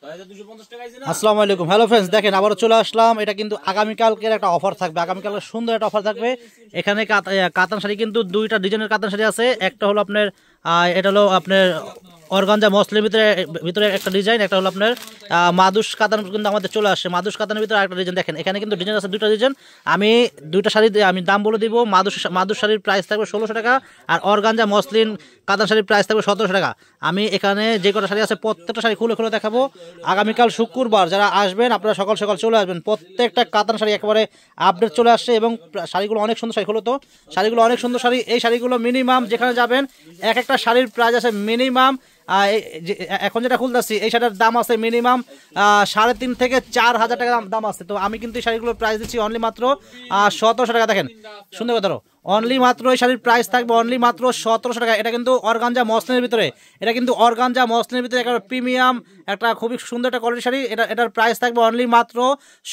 আসসালামু আলাইকুম। Hello friends, দেখেন আবারও চলে আসলাম। এটা কিন্তু আগামীকালকের একটা অফার থাকবে, আগামীকালকে সুন্দর একটা অফার থাকবে। এখানে কাতান শাড়ি কিন্তু দুইটা ডিজাইনের কাতান শাড়ি আছে। একটা হলো আপনার এটা হলো আপনার অর্গানজা মসলিনের ভিতরে একটা ডিজাইন, একটা হলো আপনার মাদুস কাতান কিন্তু আমাদের চলে আসে। মাদুস কাতানের ভিতরে একটা ডিজাইন দেখেন, এখানে কিন্তু ডিজাইন আছে দুইটা ডিজাইন। আমি দুইটা শাড়ি আমি দাম বলে দিব। মাদুস শাড়ির প্রাইস থাকবে 1600 টাকা, আর অর্গানজা মসলিন কাতান শাড়ির প্রাইস থাকবে 1700 টাকা। আমি এখানে যে কটা শাড়ি আছে প্রত্যেকটা শাড়ি খুলে খুলে দেখাবো। আগামীকাল শুক্রবার যারা আসবেন আপনারা সকাল সকাল চলে আসবেন। প্রত্যেকটা কাতান শাড়ি একেবারে আপডেট চলে আসছে এবং শাড়িগুলো অনেক সুন্দর শাড়ি। হলো তো শাড়িগুলো অনেক সুন্দর শাড়ি। এই শাড়িগুলো মিনিমাম যেখানে যাবেন এক একটা শাড়ির প্রাইস আছে মিনিমাম, এখন যেটা খুলতেছি এই শাড়ির দাম আছে মিনিমাম 3,500 থেকে 4,000 টাকা দাম আছে। তো আমি কিন্তু এই শাড়িগুলোর প্রাইস দিচ্ছি অনলি মাত্র 1700 টাকা। দেখেন সুন্দর কথা, অনলি মাত্র এই শাড়ির প্রাইস থাকবে অনলি মাত্র 1700 টাকা। এটা কিন্তু অর্গানজা মসলিনের ভিতরে, এটা কিন্তু অর্গানজা মসলিনের ভিতরে একটা প্রিমিয়াম একটা খুবই সুন্দর একটা কোয়ালিটি শাড়ি। এটার প্রাইস থাকবে অনলি মাত্র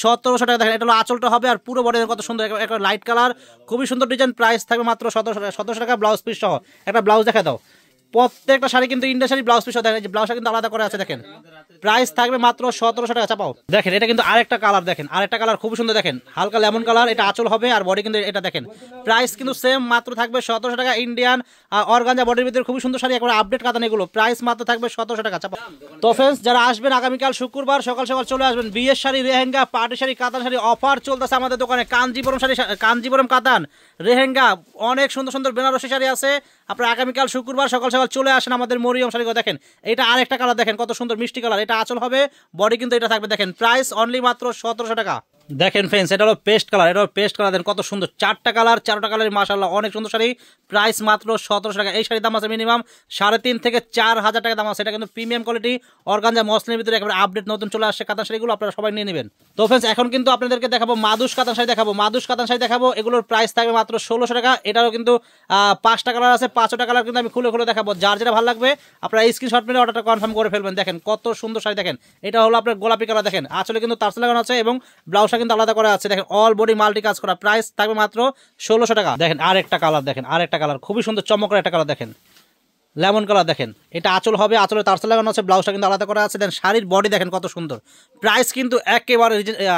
1700 টাকা। দেখেন এটা হলো আঁচলটা হবে, আর পুরো বডি কত সুন্দর, একটা লাইট কালার খুবই সুন্দর ডিজাইন। প্রাইস থাকবে মাত্র 1700 টাকা। ব্লাউজ পিস সহ একটা ব্লাউজ দেখা দাও। প্রত্যেকটা শাড়ি কিন্তু ইন্ডিয়া শাড়ি ব্লাউজ পিস দেখেন, ব্লাউজটা কিন্তু আলাদা করে আছে। দেখেন প্রাইস থাকবে মাত্র 1700 টাকা। চাপাও দেখেন, এটা কিন্তু আরেকটা কালার, দেখেন আরেকটা কালার খুব সুন্দর, দেখেন হালকা লেমন কালার। এটা আঁচল হবে আর বডি কিন্তু এটা দেখেন। প্রাইস কিন্তু সেম মাত্র থাকবে 1700 টাকা। ইন্ডিয়ান অর্গানজা বডির ভিতরে খুবই সুন্দর শাড়ি, একবার আপডেট কাতান এগুলো। প্রাইস মাত্র থাকবে 1700 টাকা। চাপাও। তো ফ্রেন্ডস যারা আসবেন আগামীকাল শুক্রবার সকাল সকাল চলে আসবেন। বিয়ের শাড়ি, রেহেঙ্গা, পার্টি শাড়ি, কাতান শাড়ি অফার চলতেছে আমাদের দোকানে। কাঞ্জিপুরম শাড়ি, কাঞ্জিপুরম কাতান, রেহেঙ্গা, অনেক সুন্দর সুন্দর বেনারসি শাড়ি আছে। আপনারা আগামীকাল শুক্রবার সকাল সকাল চলে আসেন আমাদের মরিয়ম শাড়িগুলো। দেখেন এটা আরেকটা কালার, দেখেন কত সুন্দর মিষ্টি কালার। এটা আঁচল হবে, বডি কিন্তু এটা থাকবে। দেখেন প্রাইস অনলি মাত্র 1700 টাকা। দেখেন ফ্রেন্ডস এটা হলো পেস্ট কালার, এটা হলো পেস্ট কালার। দেখেন কত সুন্দর, চারটা কালার, চারটা কালার মাশাআল্লাহ অনেক সুন্দর শাড়ি। প্রাইস মাত্র 1700 টাকা। এই শাড়ির দাম আছে মিনিমাম 3,500 থেকে 4,000 টাকা দাম আছে। এটা কিন্তু প্রিমিয়াম কোয়ালিটি অর্গানজা মসলিনের ভিতরে একেবারে আপডেট নতুন চলে আসছে কাতান শাড়িগুলো, আপনারা সবাই নিয়ে নেবেন। তো ফ্রেন্ডস এখন কিন্তু আপনাদেরকে দেখাবো মাদুস কাতান শাড়ি দেখাবো। মাদুস কাতান শাড়ি দেখাবো, এগুলোর প্রাইস থাকবে মাত্র 1600 টাকা। এটারও কিন্তু 5টা কালার আছে, 5টা কালার কিন্তু আমি খুলে খুলে দেখাবো। যার যেটা ভালো লাগবে আপনারা স্ক্রিনশট মেরে অর্ডারটা কনফার্ম করে ফেলবেন। দেখেন কত সুন্দর শাড়ি। দেখেন এটা হলো আপনার গোলাপি কালার। দেখেন আসলে কিন্তু তারসেল লাগানো আছে এবং ব্লাউজটা কিন্তু আলাদা করা আছে। দেখেন অল বডি মাল্টি কাজ করা। প্রাইস থাকবে মাত্র 1600 টাকা। দেখেন আরেকটা কালার, দেখেন আরেকটা কালার খুবই সুন্দর চমৎকার একটা কালার। দেখেন লেমন কালার। দেখেন এটা আঁচল হবে, আঁচলে তারসেল লাগানো আছে, ব্লাউজটা কিন্তু আলাদা করা আছে। দেন শাড়ির বডি দেখেন কত সুন্দর। প্রাইস কিন্তু একেবারে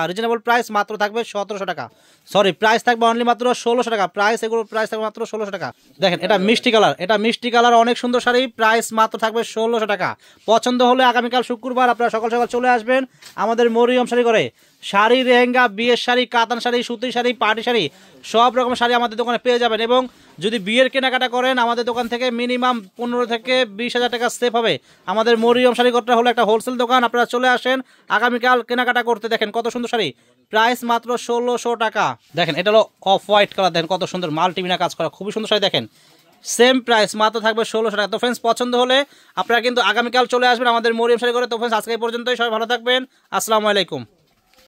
রিজনেবল প্রাইস, মাত্র থাকবে 1700 টাকা। সরি, প্রাইস থাকবে অনলি মাত্র 1600 টাকা। প্রাইস এগুলোর প্রাইস থাকবে মাত্র 1600 টাকা। দেখেন এটা মিষ্টি কালার, এটা মিষ্টি কালার অনেক সুন্দর শাড়ি। প্রাইস মাত্র থাকবে 1600 টাকা। পছন্দ হলে আগামীকাল শুক্রবার আপনারা সকাল সকাল চলে আসবেন আমাদের মরিয়ম শাড়ি করে। শাড়ি, রেহেঙ্গা, বিয়ের শাড়ি, কাতান শাড়ি, সুতির শাড়ি, পার্টি শাড়ি সব রকম শাড়ি আমাদের দোকানে পেয়ে যাবেন। এবং যদি বিয়ের কেনাকাটা করেন আমাদের দোকান থেকে মিনিমাম 15 থেকে 20,000 টাকা সেভ হবে। আমাদের মরিয়ম শাড়ি ঘরটা হলো একটা হোলসেল দোকান, আপনারা চলে আসেন আগামীকাল কেনাকাটা করতে। দেখেন কত সুন্দর শাড়ি, প্রাইস মাত্র 1600 টাকা। দেখেন এটা হলো অফ হোয়াইট কালার, দেখেন কত সুন্দর মাল্টিমিনা কাজ করা খুবই সুন্দর শাড়ি। দেখেন সেম প্রাইস মাত্র থাকবে 1600 টাকা। তো ফ্রেন্ডস পছন্দ হলে আপনারা কিন্তু আগামীকাল চলে আসবেন আমাদের মরিয়ম শাড়ি করে। তো ফ্রেন্ডস আজকে এই পর্যন্তই, সবাই ভালো থাকবেন। আসসালামু আলাইকুম।